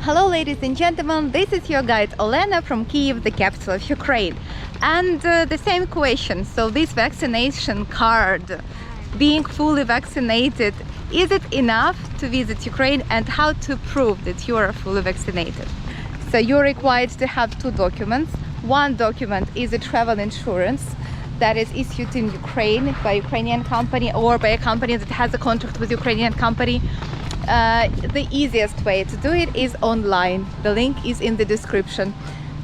Hello ladies and gentlemen, this is your guide Olena from Kyiv, the capital of Ukraine. And the same question, so this vaccination card, being fully vaccinated, is it enough to visit Ukraine, and how to prove that you are fully vaccinated? So you're required to have two documents. One document is a travel insurance that is issued in Ukraine by a Ukrainian company or by a company that has a contract with Ukrainian company. The easiest way to do it is online. The link is in the description.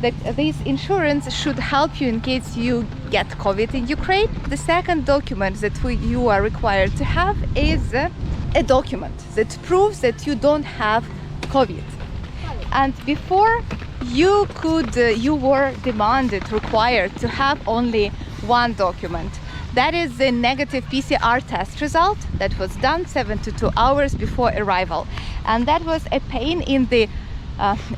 This insurance should help you in case you get COVID in Ukraine. The second document that you are required to have is a document that proves that you don't have COVID. And before you were required to have only one document. That is the negative PCR test result that was done 72 hours before arrival. And that was a pain in the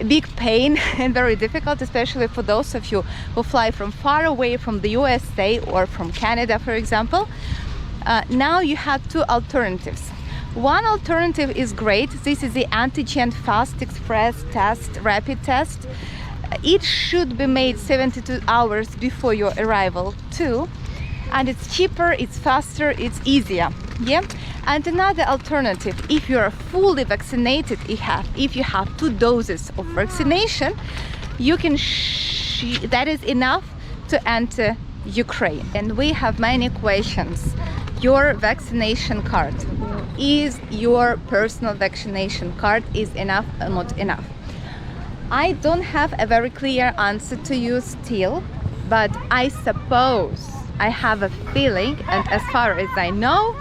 big pain and very difficult, especially for those of you who fly from far away from the USA or from Canada, for example. Now you have two alternatives. One alternative is great. This is the antigen fast express test, rapid test. It should be made 72 hours before your arrival too. And it's cheaper, it's faster, it's easier. Yeah. And another alternative, if you are fully vaccinated, if you have 2 doses of vaccination, you can that is enough to enter Ukraine. And we have many questions. Your vaccination card, is your personal vaccination card is enough or not enough? I don't have a very clear answer to you still, but I suppose I have a feeling, and as far as I know,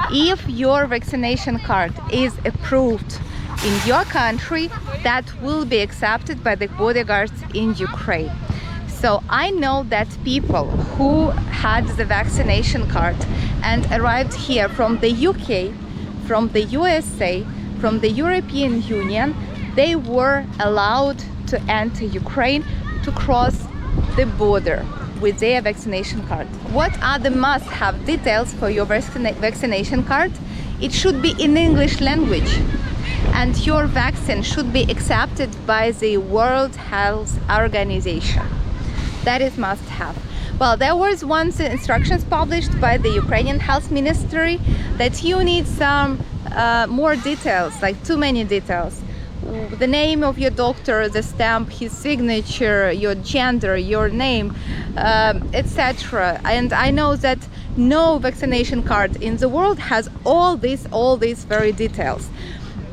if your vaccination card is approved in your country, that will be accepted by the bodyguards in Ukraine. So I know that people who had the vaccination card and arrived here from the UK, from the USA, from the European Union, they were allowed to enter Ukraine to cross the border with their vaccination card. What are the must-have details for your vaccination card? It should be in English language, and your vaccine should be accepted by the World Health Organization. That is must-have. Well, there was once instructions published by the Ukrainian Health Ministry that you need some more details, like too many details. The name of your doctor, the stamp, his signature, your gender, your name, etc. And I know that no vaccination card in the world has all these very details.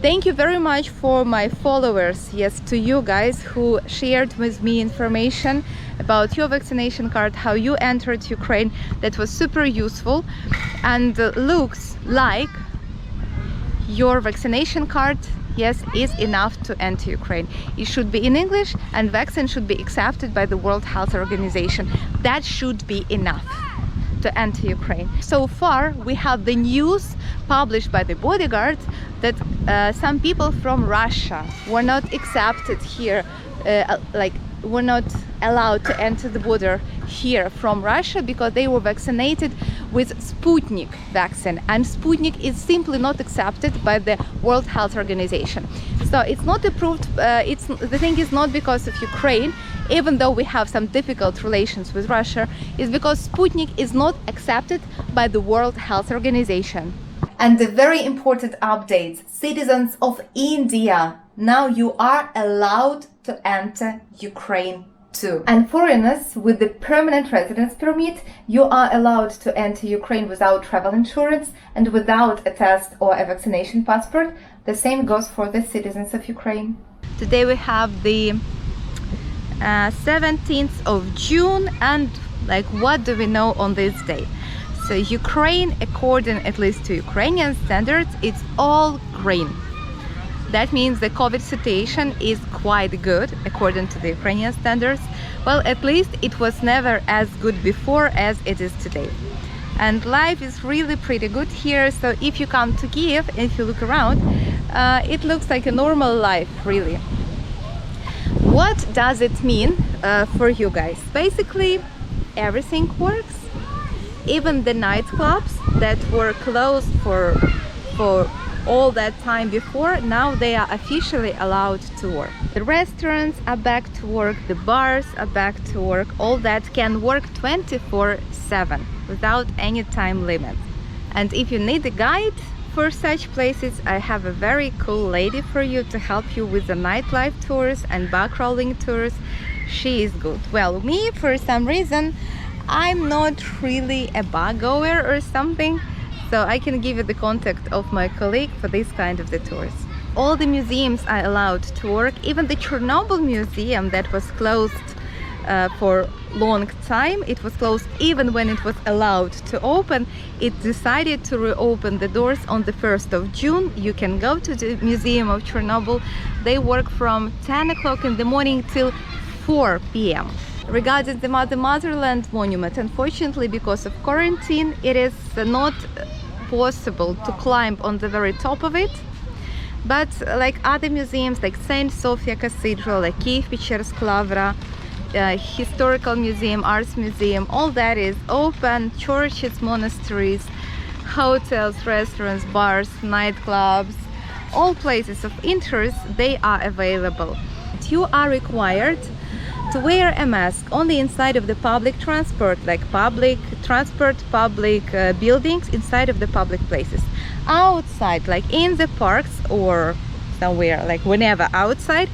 Thank you very much for my followers, yes, to you guys who shared with me information about your vaccination card, how you entered Ukraine. That was super useful, and looks like your vaccination card, yes, is enough to enter Ukraine. It should be in English, and vaccine should be accepted by the World Health Organization. That should be enough to enter Ukraine. So far, we have the news published by the bodyguards that some people from Russia were not accepted here, were not allowed to enter the border here from Russia because they were vaccinated with Sputnik vaccine, and Sputnik is simply not accepted by the World Health Organization. So it's not approved. The thing is not because of Ukraine, even though we have some difficult relations with Russia, is because Sputnik is not accepted by the World Health Organization. And the very important update, citizens of India, now you are allowed to enter Ukraine too. And foreigners with the permanent residence permit, you are allowed to enter Ukraine without travel insurance and without a test or a vaccination passport. The same goes for the citizens of Ukraine. Today we have the 17th of June, and what do we know on this day? So Ukraine, according at least to Ukrainian standards, it's all green. That means the COVID situation is quite good according to the Ukrainian standards. Well, at least it was never as good before as it is today. And life is really pretty good here. So if you come to Kyiv, if you look around, it looks like a normal life, really. What does it mean for you guys? Basically, everything works. Even the nightclubs that were closed for all that time before, now they are officially allowed to work. The restaurants are back to work, the bars are back to work, all that can work 24/7 without any time limit. And if you need a guide for such places, I have a very cool lady for you to help you with the nightlife tours and backrolling tours. She is good. Well, me, for some reason, I'm not really a bar goer or something, so I can give you the contact of my colleague for this kind of the tours. All the museums are allowed to work, even the Chernobyl museum that was closed for long time. It was closed even when it was allowed to open. It decided to reopen the doors on the 1st of June. You can go to the Museum of Chernobyl. They work from 10 o'clock in the morning till 4 p.m. Regarding the Motherland Monument, unfortunately, because of quarantine, it is not possible to climb on the very top of it. But like other museums, like Saint Sofia Cathedral, like Kyiv Pechersky Lavra, Historical Museum, Arts Museum, all that is open. Churches, monasteries, hotels, restaurants, bars, nightclubs, all places of interest, they are available. You are required to wear a mask only inside of the public transport, like public transport, public buildings, inside of the public places. Outside, like in the parks or somewhere, like whenever outside,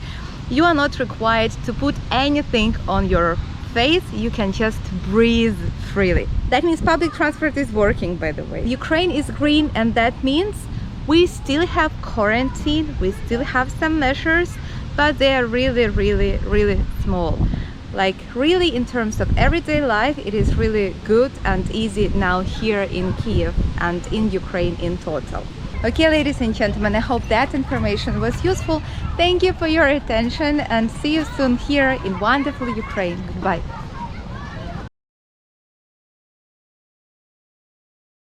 you are not required to put anything on your face. You can just breathe freely. That means public transport is working, by the way. Ukraine is green, and that means we still have quarantine, we still have some measures, but they are really small. Like really, in terms of everyday life, it is really good and easy now here in Kyiv and in Ukraine in total. Okay, ladies and gentlemen, I hope that information was useful. Thank you for your attention and see you soon here in wonderful Ukraine. Goodbye.